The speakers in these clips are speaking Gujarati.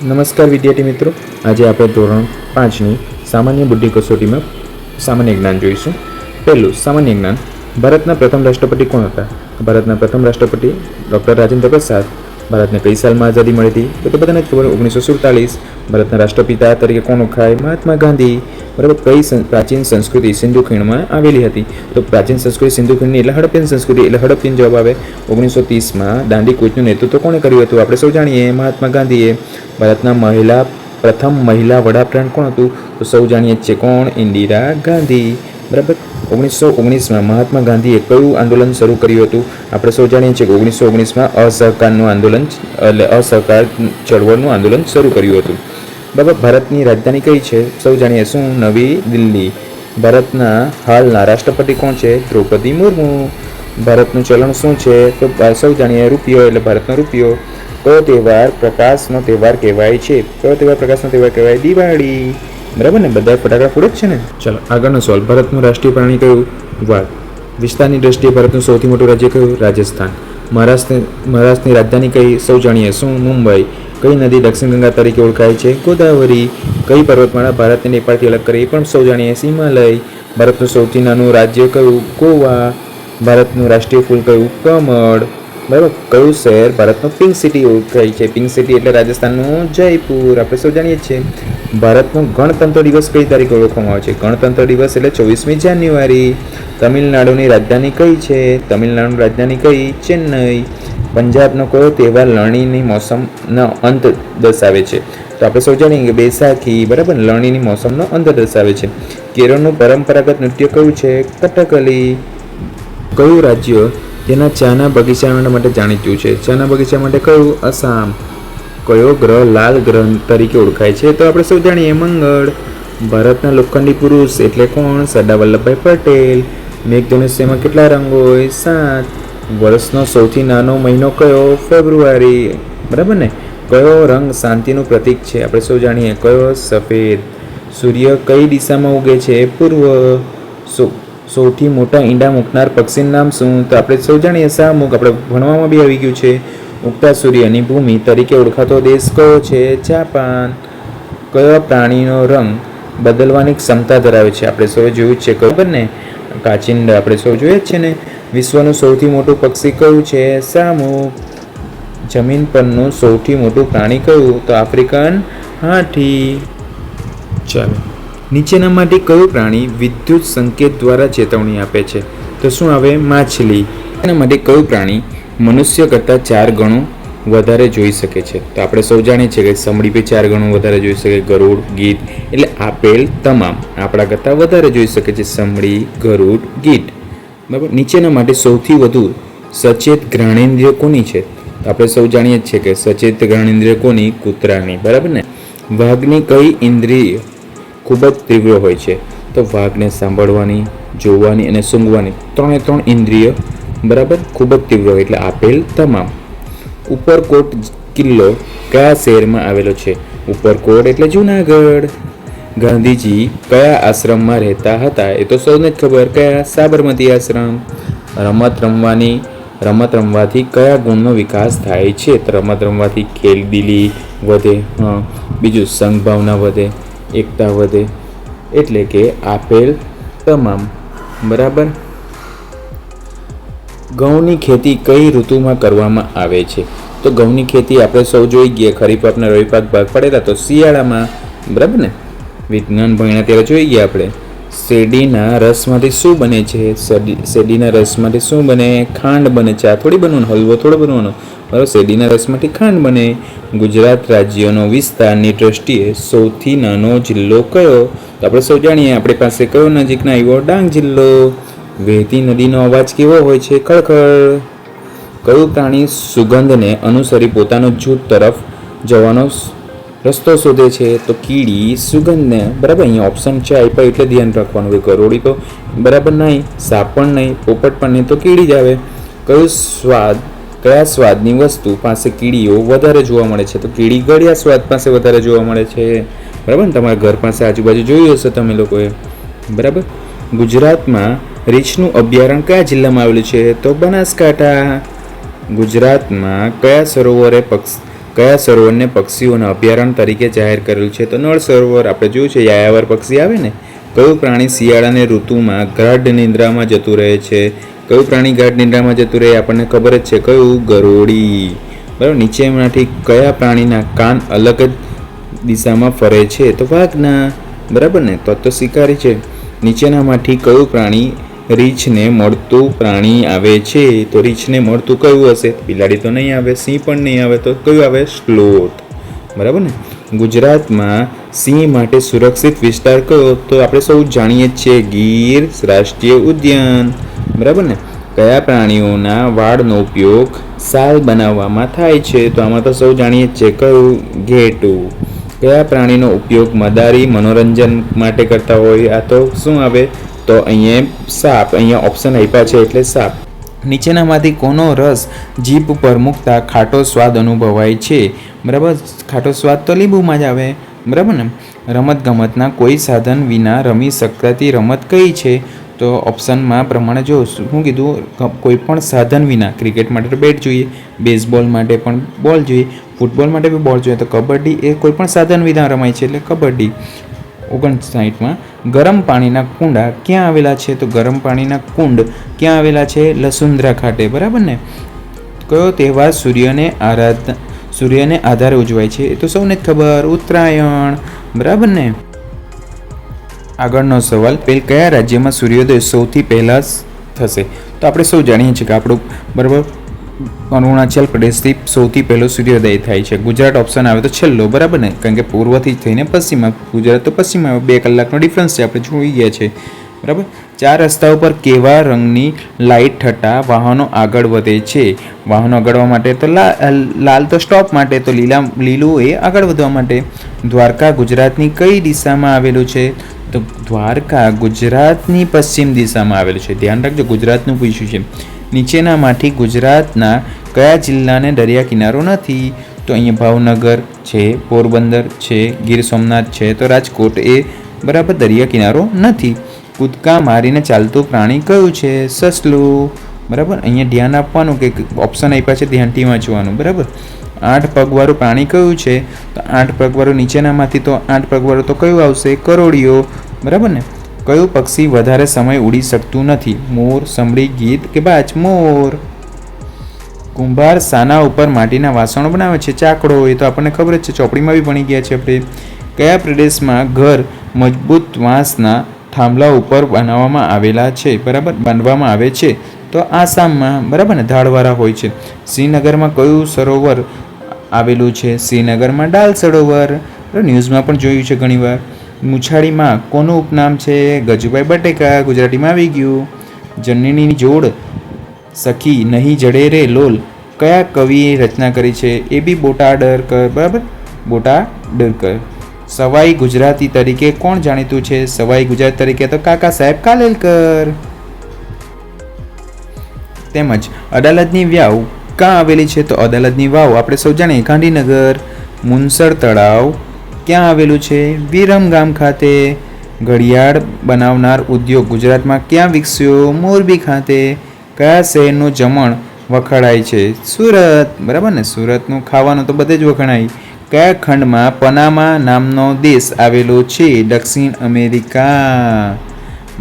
નમસ્કાર વિદ્યાર્થી મિત્રો, આજે આપણે ધોરણ 5ની સામાન્ય બુદ્ધિ કસોટીમાં સામાન્ય જ્ઞાન જોઈશું. પહેલું સામાન્ય જ્ઞાન. ભારતના પ્રથમ રાષ્ટ્રપતિ કોણ હતા? ભારતના પ્રથમ રાષ્ટ્રપતિ ડૉક્ટર રાજેન્દ્ર પ્રસાદ. ભારતને કઈ સાલમાં આઝાદી મળી હતી? તો બધાને જ ખબર, 1947. ભારતના રાષ્ટ્રપિતા તરીકે કોણ ઓળખાય? મહાત્મા ગાંધી. બરાબર. કઈ પ્રાચીન સંસ્કૃતિ સિંધુ ખીણમાં આવેલી હતી? તો પ્રાચીન સંસ્કૃતિ સિંધુ ખીણની એટલે હડપ્પન સંસ્કૃતિ, એટલે હડપ્પન જવાબ આવે. 1930માં દાંડી કૂચનું નેતૃત્વ કોણે કર્યું હતું? આપણે સૌ જાણીએ, મહાત્મા ગાંધીએ. ભારતના પ્રથમ મહિલા વડાપ્રધાન કોણ હતું? તો સૌ જાણીએ છે કોણ? ઇન્દિરા ગાંધી. બરાબર. 1919માં મહાત્મા ગાંધીએ કયું આંદોલન શરૂ કર્યું હતું? આપણે સૌ જાણીએ છીએ કે 1919માં અસહકારનું આંદોલન એટલે અસહકાર ચળવળનું આંદોલન શરૂ કર્યું હતું. બરાબર. ભારતની રાજધાની કઈ છે? સૌ જાણીએ શું? નવી દિલ્હી. ભારતના હાલના રાષ્ટ્રપતિ કોણ છે? દ્રૌપદી મુર્મુ. ભારતનું ચલણ શું છે? તો સૌ જાણીએ રૂપિયો, એટલે ભારતનો રૂપિયો. કયો તહેવાર પ્રકાશનો તહેવાર કહેવાય છે? કયો તહેવાર પ્રકાશનો તહેવાર કહેવાય? દિવાળી. બરાબર ને? બધા ફટાકડા ફોડે જ છે ને. ચાલો આગળનો સવાલ. ભારતનું રાષ્ટ્રીય પ્રાણી કયું? વાઘ. વિસ્તારની દ્રષ્ટિએ ભારતનું સૌથી મોટું રાજ્ય કયું? રાજસ્થાન. મહારાષ્ટ્રની રાજધાની કઈ? સૌ જાણીએ શું? મુંબઈ. કઈ નદી દક્ષિણ ગંગા તરીકે ઓળખાય છે? ગોદાવરી. કઈ પર્વતમાળા ભારતને નેપાળથી અલગ કરે? એ પણ સૌ જાણીએ, હિમાલય. ભારતનું સૌથી નાનું રાજ્ય કયું? ગોવા. ભારતનું રાષ્ટ્રીય ફૂલ કયું? કમળ. બરાબર. કયું શહેર ભારતનું પિંક સિટી ઓળખાય છે? પિંક સિટી એટલે રાજસ્થાનનું જયપુર. આપણે સૌ જાણીએ છીએ. ભારતનો ગણતંત્ર દિવસ કઈ તારીખે ઓળખવામાં આવે છે? ગણતંત્ર દિવસ એટલે 24મી જાન્યુઆરી. તમિલનાડુની રાજધાની કઈ છે? તમિલનાડુની રાજધાની કઈ? ચેન્નઈ. પંજાબનો કયો તહેવાર લણણીની મોસમનો અંત દર્શાવે છે? તો આપણે સૌ જાણીએ કે બેસાખી. બરાબર. લણણીની મોસમનો અંત દર્શાવે છે. કેરળનું પરંપરાગત નૃત્ય કયું છે? કથકલી. કયું રાજ્ય તેના ચાના બગીચા માટે જાણીતું છે? ચાના બગીચા માટે કયું? આસામ. કયો ગ્રહ લાલ ગ્રહ તરીકે ઓળખાય છે? તો આપણે સૌ જાણીએ મંગળ. ભારતના લોખંડી પુરુષ એટલે કોણ? સરદાર વલ્લભભાઈ પટેલ. મેઘધનુષ્યમાં કેટલા રંગો હોય? 7. વર્ષનો સૌથી નાનો મહિનો કયો? ફેબ્રુઆરી. બરાબર ને? કયો રંગ શાંતિનું પ્રતીક છે? આપણે સૌ જાણીએ કયો? સફેદ. સૂર્ય કઈ દિશામાં ઉગે છે? પૂર્વ. સૌથી મોટા ઈંડા મૂકનાર પક્ષીનું નામ શું? તો આપણે સૌ જાણીએ શાહમૃગ. આપણે ભણવામાં બી આવી ગયું છે. ઉગતા સૂર્યની ભૂમિ તરીકે ઓળખાતો દેશ કયો છે? જાપાન. કયો પ્રાણીનો રંગ બદલવાની ક્ષમતા ધરાવે છે? આપણે સૌ જોયું જ છે, ખબર ને? કાચિંડા. આપણે સૌ જોઈએ જ છે ને. વિશ્વનું સૌથી મોટું પક્ષી કયું છે? શાહમૃગ. જમીન પરનું સૌથી મોટું પ્રાણી કયું? તો આફ્રિકન હાથી. ચાલો, નીચેનામાંથી કયું પ્રાણી વિદ્યુત સંકેત દ્વારા ચેતવણી આપે છે? તો શું આવે? માછલી. એના માટે કયું પ્રાણી મનુષ્ય કરતાં 4 ગણું વધારે જોઈ શકે છે? તો આપણે સૌ જાણીએ છીએ કે સમડી પર 4 ગણું વધારે જોઈ શકે. ગરુડ, ગીધ એટલે આપેલ તમામ આપણા કરતાં વધારે જોઈ શકે છે. સમડી, ગરુડ, ગીધ. બરાબર. નીચેના માટે સૌથી વધુ સચેત ઘ્રાણેન્દ્રિય કોની છે? તો આપણે સૌ જાણીએ છીએ કે સચેત ઘ્રાણેન્દ્રિય કોની? કૂતરાની. બરાબર ને? વાઘની કઈ ઇન્દ્રિય ખૂબ જ તીવ્ર હોય છે? તો વાઘને સાંભળવાની, જોવાની અને સૂંઘવાની 3 ઇન્દ્રિય બરાબર ખૂબ જ તીવ્ર હોય, એટલે આપેલ તમામ. ઉપરકોટ કિલ્લો કયા શહેરમાં આવેલો છે? ઉપરકોટ એટલે જુનાગઢ. ગાંધીજી કયા આશ્રમમાં રહેતા હતા? એ તો સૌને જ ખબર. કયા? સાબરમતી આશ્રમ. રમત રમવાથી કયા ગુણનો વિકાસ થાય છે? તો રમત રમવાથી ખેલદિલી વધે. બીજું સંઘભાવના વધે, એકતા વધે, એટલે કે આપેલ તમામ. બરાબર. ઘઉંની ખેતી કઈ ઋતુમાં કરવામાં આવે છે? તો ઘઉંની ખેતી આપણે સૌ જોઈ ગયા. ખરીફ પાક અને રવિ પાક ભાગ પડેલા તો શિયાળામાં. બરાબર ને? વિજ્ઞાન ભણ્યા ત્યારે જોઈ ગયા આપણે. શેરડીના રસમાંથી શું બને છે? શેરડીના રસમાંથી શું બને? ખાંડ બને. ચા થોડી બનવાનો, હલવો થોડો બનવાનો. બરાબર. શેરડીના રસમાંથી ખાંડ બને. ગુજરાત રાજ્યનો વિસ્તારની દ્રષ્ટિએ સૌથી નાનો જિલ્લો કયો? તો આપણે સૌ જાણીએ આપણી પાસે કયો નજીકના આવ્યો? ડાંગ જિલ્લો. વહેતી નદીનો અવાજ કેવો હોય છે? ખળખળ. કયું પ્રાણી સુગંધને અનુસરી પોતાનો જૂથ તરફ જવાનો રસ્તો શોધે છે? તો કીડી સુગંધને. બરાબર. અહીંયા ઓપ્શન છે આપ્યા એટલે ધ્યાન રાખવાનું. કે ગરોળી તો બરાબર નહીં, સાપ પણ નહીં, પોપટ પણ નહીં, તો કીડી જ આવે. કયા સ્વાદની વસ્તુ પાસે કીડીઓ વધારે જોવા મળે છે? તો કીડી ગળ્યા સ્વાદ પાસે વધારે જોવા મળે છે. બરાબર ને? તમારા ઘર પાસે આજુબાજુ જોયું હશે તમે લોકોએ. બરાબર. ગુજરાતમાં રીંછનું અભયારણ્ય કયા જિલ્લામાં આવેલું છે? તો બનાસકાંઠા. ગુજરાતમાં કયા સરોવરે કયા સરોવરને પક્ષીઓના અભયારણ્ય તરીકે જાહેર કરેલું છે? તો નળ સરોવર. આપણે જોયું છે યાયાવર પક્ષી આવે ને. કયું પ્રાણી શિયાળાની ઋતુમાં ગાઢ નિંદ્રામાં જતું રહે છે? કયું પ્રાણી ગાઢ નિંદ્રામાં જતું રહે આપણને ખબર જ છે. કયું? ગરોળી. બરાબર. નીચેમાંથી કયા પ્રાણીના કાન અલગ જ દિશામાં ફરે છે? તો વાઘના. બરાબર ને. તો શિકારી છે. નીચેનામાંથી કયું પ્રાણી રીંછને મળતું પ્રાણી આવે છે? તો રીંછને મળતું કયું હશે? બિલાડી તો નહીં આવે, સિંહ પણ નહીં આવે, તો કયું આવે? સ્લોથ. બરાબર ને. ગુજરાતમાં સિંહ માટે સુરક્ષિત વિસ્તાર કયો? તો આપણે સૌ જાણીએ જ છીએ ગીર રાષ્ટ્રીય ઉદ્યાન. બરાબર ને. કયા પ્રાણીઓના વાળનો ઉપયોગ શાલ બનાવવામાં થાય છે? તો આમાં તો સૌ જાણીએ જ છે. કયું? ઘેટું. કયા પ્રાણીનો ઉપયોગ મદારી મનોરંજન માટે કરતા હોય? આ તો શું આવે? તો અહીંયા સાપ. અહીંયા ઓપ્શન આપ્યા છે એટલે સાપ. નીચેનામાંથી કોનો રસ જીભ પર મૂકતા ખાટો સ્વાદ અનુભવાય છે? બરાબર. ખાટો સ્વાદ તો લીંબુમાં જ આવે. બરાબર ને. રમતગમતના કોઈ સાધન વિના રમી શકાતી રમત કઈ છે? તો ઓપ્શનમાં પ્રમાણે જો શું કીધું? કોઈ પણ સાધન વિના. ક્રિકેટ માટે તો બેટ જોઈએ, બેઝબોલ માટે પણ બોલ જોઈએ, ફૂટબોલ માટે બી બોલ જોઈએ. તો કબડ્ડી એ કોઈ પણ સાધન વિના રમાય છે એટલે કબડ્ડી. 59માં ગરમ પાણીના કુંડા ક્યાં આવેલા છે? તો ગરમ પાણીના કુંડ ક્યાં આવેલા છે? લસુંદ્રા ખાતે. બરાબર ને. કયો તહેવાર સૂર્યને આધારે ઉજવાય છે? એ તો સૌને જ ખબર, ઉત્તરાયણ. બરાબર ને. આગળનો સવાલ, કયા રાજ્યમાં સૂર્યોદય સૌથી પહેલા થશે? તો આપણે સૌ જાણીએ છીએ કે આપણું બરાબર અરુણાચલ પ્રદેશથી સૌથી પહેલો સૂર્યોદય થાય છે. ગુજરાત ઓપ્શન આવે તો છેલ્લો. બરાબર ને. કારણ કે પૂર્વથી થઈને પશ્ચિમમાં, ગુજરાત તો પશ્ચિમમાં આવે. 2 કલાકનો ડિફરન્સ છે, આપણે જોઈ ગયા છે. બરાબર. 4 રસ્તાઓ પર કેવા રંગની લાઇટ થતા વાહનો આગળ વધે છે? વાહનો આગળવા માટે તો લાલ તો સ્ટોપ માટે, તો લીલું એ આગળ વધવા માટે. દ્વારકા ગુજરાતની કઈ દિશામાં આવેલું છે? તો દ્વારકા ગુજરાતની પશ્ચિમ દિશામાં આવેલું છે. ધ્યાન રાખજો, ગુજરાતનું પૂછ્યું છે. નીચેનામાંથી ગુજરાતના કયા જિલ્લાને દરિયા કિનારો નથી? તો અહીંયા ભાવનગર છે, પોરબંદર છે, ગીર સોમનાથ છે, તો રાજકોટ એ બરાબર દરિયા કિનારો નથી. કૂદકા મારીને ચાલતું પ્રાણી કયું છે? સસલું. બરાબર. અહીંયા ધ્યાન આપવાનું કે ઓપ્શન આપ્યા છે, ધ્યાનથી વાંચવાનું. બરાબર. 8 પગવાળું પ્રાણી કયું છે? તો 8 પગવાળું નીચેનામાંથી તો 8 પગવાળું તો કયું આવશે? કરોડિયો. બરાબર ને. કયું પક્ષી વધારે સમય ઉડી શકતું નથી? મોર, સમડી, ગીધ કે બાજ? મોર. કુંભાર શાના ઉપર માટીના વાસણો બનાવે છે? ચાકડો. એ તો આપણને ખબર જ છે, ચોપડીમાં બી ભણી ગયા છે આપણે. કયા પ્રદેશમાં ઘર મજબૂત વાંસના થાંભલા ઉપર બનાવવામાં આવેલા છે? બરાબર, બાંધવામાં આવે છે? તો આસામમાં. બરાબર ને. ધારવાળા હોય છે. શ્રીનગરમાં કયું સરોવર આવેલું છે? શ્રીનગરમાં ડાલ સરોવર. ન્યૂઝમાં પણ જોયું છે ઘણીવાર. મૂછાળીમાં કોનું ઉપનામ છે? ગજુભાઈ બટેકા. ગુજરાતીમાં આવી ગયું. જનનીની જોડ સખી નહીં જડે રે લોલ કયા કવિએ રચના કરી છે? એ બી બોટાડકર. બરાબર, બોટાડકર. સવાઈ ગુજરાતી તરીકે કોણ જાણીતું છે? સવાઈ ગુજરાત તરીકે તો કાકા સાહેબ કાલેલકર. તેમજ અડાલજની વાવ ક્યાં આવેલી છે? તો અડાલજની વાવ આપણે સૌ જાણીએ ગાંધીનગર. મુનસર તળાવ ક્યાં આવેલું છે? વિરમગામ ખાતે. ઘડિયાળ બનાવનાર ઉદ્યોગ ગુજરાતમાં ક્યાં વિકસ્યો? મોરબી ખાતે. કયા શહેરનું જમણ વખણાય છે? સુરત. બરાબર ને. સુરતનું ખાવાનું તો બધે જ વખણાય. કયા ખંડમાં પનામા નામનો દેશ આવેલો છે? દક્ષિણ અમેરિકા.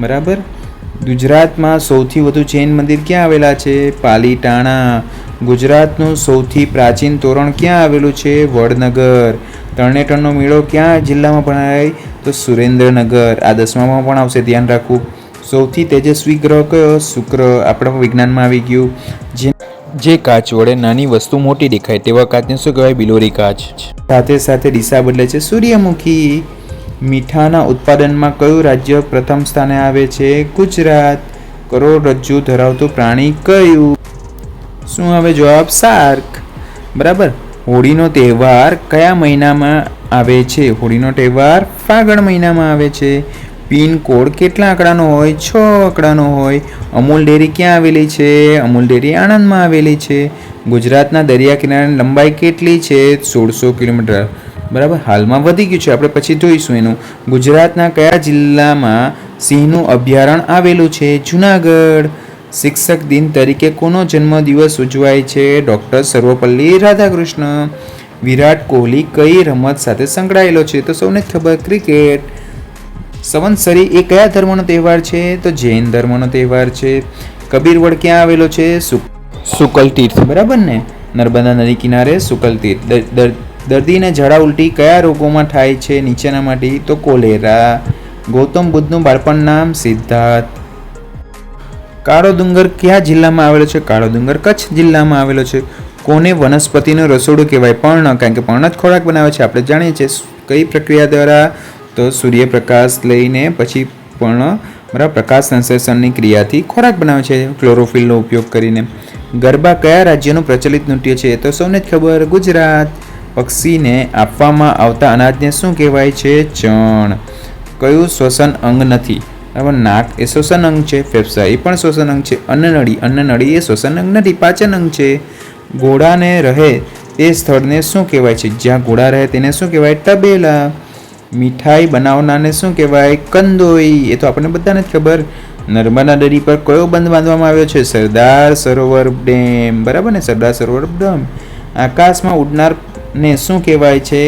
બરાબર. ગુજરાતમાં સૌથી વધુ જૈન મંદિર ક્યાં આવેલા છે? પાલીતાણા. ગુજરાતનું સૌથી પ્રાચીન તોરણ ક્યાં આવેલું છે? વડનગર. તરણેતરનો મેળો ક્યાં જિલ્લામાં ભરાય? તો સુરેન્દ્રનગર. આ 10મામાં પણ આવશે, ધ્યાન રાખવું. સૌથી તેજસ્વી ગ્રહ કયો? શુક્ર. આપણા વિજ્ઞાનમાં આવી ગયું. જે કાચ વડે નાની વસ્તુ મોટી દેખાય તેવા કાચને શું કહેવાય? બિલોરી કાચ. સાથે સાથે દિશા બદલે છે સૂર્યમુખી. મીઠાના ઉત્પાદનમાં કયું રાજ્ય પ્રથમ સ્થાને આવે છે? ગુજરાત. કરોડરજ્જુ ધરાવતું પ્રાણી કયું? શું આવે જવાબ? શાર્ક. બરાબર. હોળીનો તહેવાર કયા મહિનામાં આવે છે? હોળીનો તહેવાર ફાગણ મહિનામાં આવે છે. પિનકોડ કેટલા આંકડાનો હોય? 6 આંકડાનો હોય. અમૂલ ડેરી ક્યાં આવેલી છે? અમૂલ ડેરી આણંદમાં આવેલી છે. ગુજરાતના દરિયા કિનારાની લંબાઈ કેટલી છે? 1600 કિલોમીટર. બરાબર. હાલમાં વધી ગયું છે, આપણે પછી જોઈશું એનું. ગુજરાતના કયા જિલ્લામાં સિંહનું અભયારણ્ય આવેલું છે? જુનાગઢ. શિક્ષક દિન તરીકે કોનો જન્મદિવસ ઉજવાય છે? ડૉક્ટર સર્વપલ્લી રાધાકૃષ્ણ. વિરાટ કોહલી કઈ રમત સાથે સંકળાયેલો છે? તો સૌને ખબર, ક્રિકેટ. સંવત્સરી એ કયા ધર્મનો તહેવાર છે? તો જૈન ધર્મનો તહેવાર છે. કબીરવડ ક્યાં આવેલો છે? શુકલ તીર્થ, બરાબર ને? નર્મદા નદી કિનારે શુકલ તીર્થ. દર્દીને ઝાડા ઉલટી કયા રોગોમાં થાય છે નીચેનામાંથી? તો કોલેરા. ગૌતમ બુદ્ધનું બાળપણ નામ? સિદ્ધાર્થ. કાળો ડુંગર કયા જિલ્લામાં આવેલો છે? કાળો ડુંગર કચ્છ જિલ્લામાં આવેલો છે. કોને વનસ્પતિનું રસોડું કહેવાય? પર્ણ, કારણ કે પર્ણ જ ખોરાક બનાવે છે. આપણે જાણીએ છીએ કઈ પ્રક્રિયા દ્વારા? તો સૂર્યપ્રકાશ લઈને પછી પર્ણ, બરાબર, પ્રકાશ સંશ્લેષણની ક્રિયાથી ખોરાક બનાવે છે ક્લોરોફિલનો ઉપયોગ કરીને. ગરબા કયા રાજ્યનું પ્રચલિત નૃત્ય છે? તો સૌને જ ખબર, ગુજરાત. પક્ષીને આપવામાં આવતા અનાજને શું કહેવાય છે? ચણ. કયું શ્વસન અંગ નથી? બરાબર, નાક એ શ્વસન અંગ છે. ફેફસા એ પણ શ્વસન અંગ છે. અન્નનળી એ શ્વસન અંગ નથી, પાચન અંગ છે. ઘોડાને રહે તે સ્થળને શું કહેવાય છે? જ્યાં ઘોડા રહે તેને શું કહેવાય? તબેલા. મીઠાઈ બનાવનારને શું કહેવાય? કંદોઈ. એ તો આપણને બધાને જ ખબર. નર્મદા નદી પર કયો બંધ બાંધવામાં આવ્યો છે? સરદાર સરોવર ડેમ, બરાબર ને? સરદાર સરોવર ડેમ. આકાશમાં ઉડનારને શું કહેવાય છે?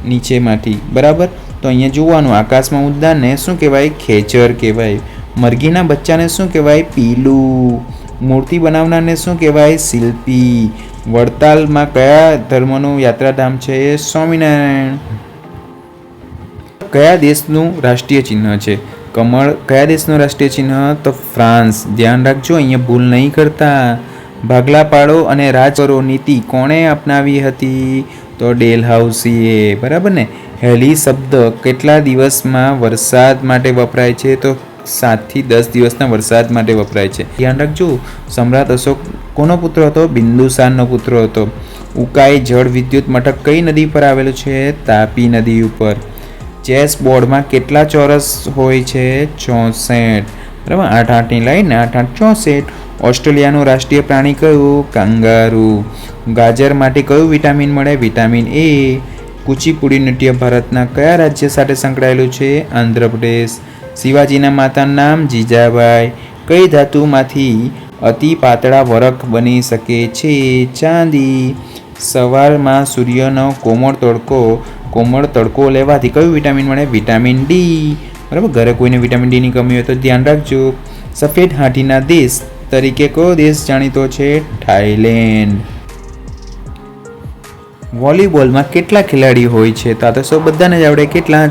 નીચેમાંથી, બરાબર. તો અહીંયા જોવાનું, આકાશમાં ઉડનારને શું કહેવાય? ખેચર કહેવાય. મરઘીના બચ્ચાને શું કહેવાય? પીલું. મૂર્તિ બનાવનારને શું કહેવાય? શિલ્પી. વડતાલમાં કયા ધર્મનું યાત્રાધામ છે? સ્વામિનારાયણ. કયા દેશનું રાષ્ટ્રીય ચિહ્ન છે? કમળ. કયા દેશનું રાષ્ટ્રીય ચિહ્ન? તો ફ્રાન્સ. ધ્યાન રાખજો, અહીંયા ભૂલ નહીં કરતા. ભાગલા પાડો અને રાજ કરો નીતિ કોણે અપનાવી હતી? તો ડેલહાઉસીએ, બરાબર ને? હેલી શબ્દ કેટલા દિવસમાં વરસાદ માટે વપરાય છે? તો 7 થી 10 દિવસના વરસાદ માટે વપરાય છે. ધ્યાન રાખજો, સમ્રાટ અશોક કોનો પુત્ર હતો? બિંદુસારનો પુત્ર હતો. ઉકાઈ જળ વિદ્યુત મથક કઈ નદી પર આવેલું છે? તાપી નદી ઉપર. ચેસ બોર્ડમાં કેટલા ચોરસ હોય છે? 64, બરાબર. 8-8ની લાઈન, 8-8 64. ઓસ્ટ્રેલિયાનું રાષ્ટ્રીય પ્રાણી કયું? કાંગારૂ. ગાજર માટે કયું વિટામિન મળે? Vitamin A. કુચીપુડી નૃત્ય ભારતના કયા રાજ્ય સાથે સંકળાયેલું છે? આંધ્રપ્રદેશ. શિવાજીના માતાનું નામ? જીજાબાઈ. કઈ ધાતુમાંથી અતિ પાતળા વરખ બની શકે છે? ચાંદી. સવારમાં સૂર્યનો કોમળ તડકો લેવાથી કયું વિટામિન મળે? વિટામિન ડી, બરાબર. ઘરે કોઈને વિટામિન ડીની કમી હોય તો ધ્યાન રાખજો. સફેદ હાથીના દેશ તરીકે કયો દેશ જાણીતો છે? થાઈલેન્ડ. વોલીબોલમાં કેટલા ખેલાડી હોય છે? તો આ તો સૌ બધાને જ આવડે. કેટલા?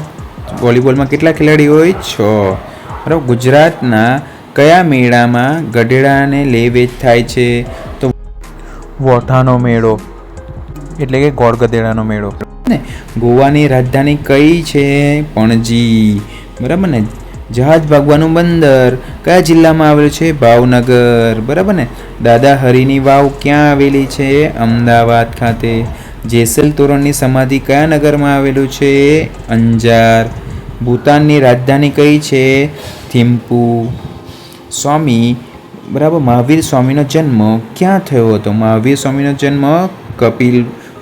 વોલીબોલમાં કેટલા ખેલાડી હોય? 6, બરાબર. ગુજરાતના કયા મેળામાં ગઢેડાને લે વેચ થાય છે? તો વોઠાનો મેળો, એટલે કે ગોળ ગધેડાનો મેળો ને. ગોવાની રાજધાની કઈ છે? પણજી, બરાબર ને? જહાજ ભાગવાનું બંદર કયા જિલ્લામાં આવેલું છે? ભાવનગર, બરાબર ને? દાદા હરીની વાવ ક્યાં આવેલી છે? અમદાવાદ ખાતે. જેસલ તોરણની સમાધિ કયા નગરમાં આવેલું છે? અંજાર. ભૂતાનની રાજધાની કઈ છે? થિમ્પુ. સ્વામી, બરાબર, મહાવીર સ્વામીનો જન્મ ક્યાં થયો હતો? મહાવીર સ્વામીનો જન્મ કપિલ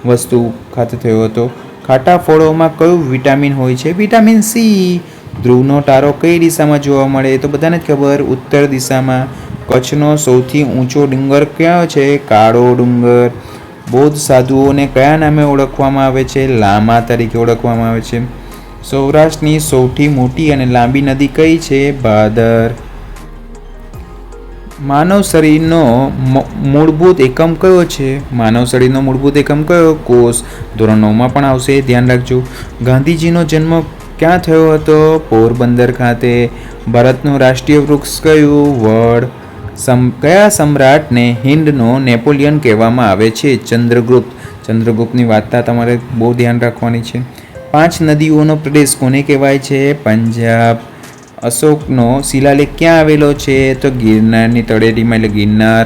વસ્તુ ખાતે થયો હતો. ખાટા ફળોમાં કયું વિટામિન હોય છે? Vitamin C. ધ્રુવનો તારો કઈ દિશામાં જોવા મળે? તો બધાને જ ખબર, ઉત્તર દિશામાં. કચ્છનો સૌથી ઊંચો ડુંગર કયો છે? કાળો ડુંગર. બૌદ્ધ સાધુઓને કયા નામે ઓળખવામાં આવે છે? લામા તરીકે ઓળખવામાં આવે છે. સૌરાષ્ટ્રની સૌથી મોટી અને લાંબી નદી કઈ છે? ભાદર. માનવ શરીરનો મૂળભૂત એકમ કયો છે? માનવ શરીરનો મૂળભૂત એકમ કયો? કોષ. ધોરણ 9માં પણ આવશે, ધ્યાન રાખજો. ગાંધીજીનો જન્મ ક્યાં થયો હતો? પોરબંદર ખાતે. ભારતનું રાષ્ટ્રીય વૃક્ષ કયું? વડ. કયા સમ્રાટને હિન્દનો નેપોલિયન કહેવામાં આવે છે? ચંદ્રગુપ્ત. ચંદ્રગુપ્તની વાર્તા તમારે બહુ ધ્યાન રાખવાની છે. 5 નદીઓનો પ્રદેશ કોને કહેવાય છે? પંજાબ. અશોકનો શિલાલેખ ક્યાં આવેલો છે? તો ગિરનારની તળેટીમાં, એટલે ગિરનાર.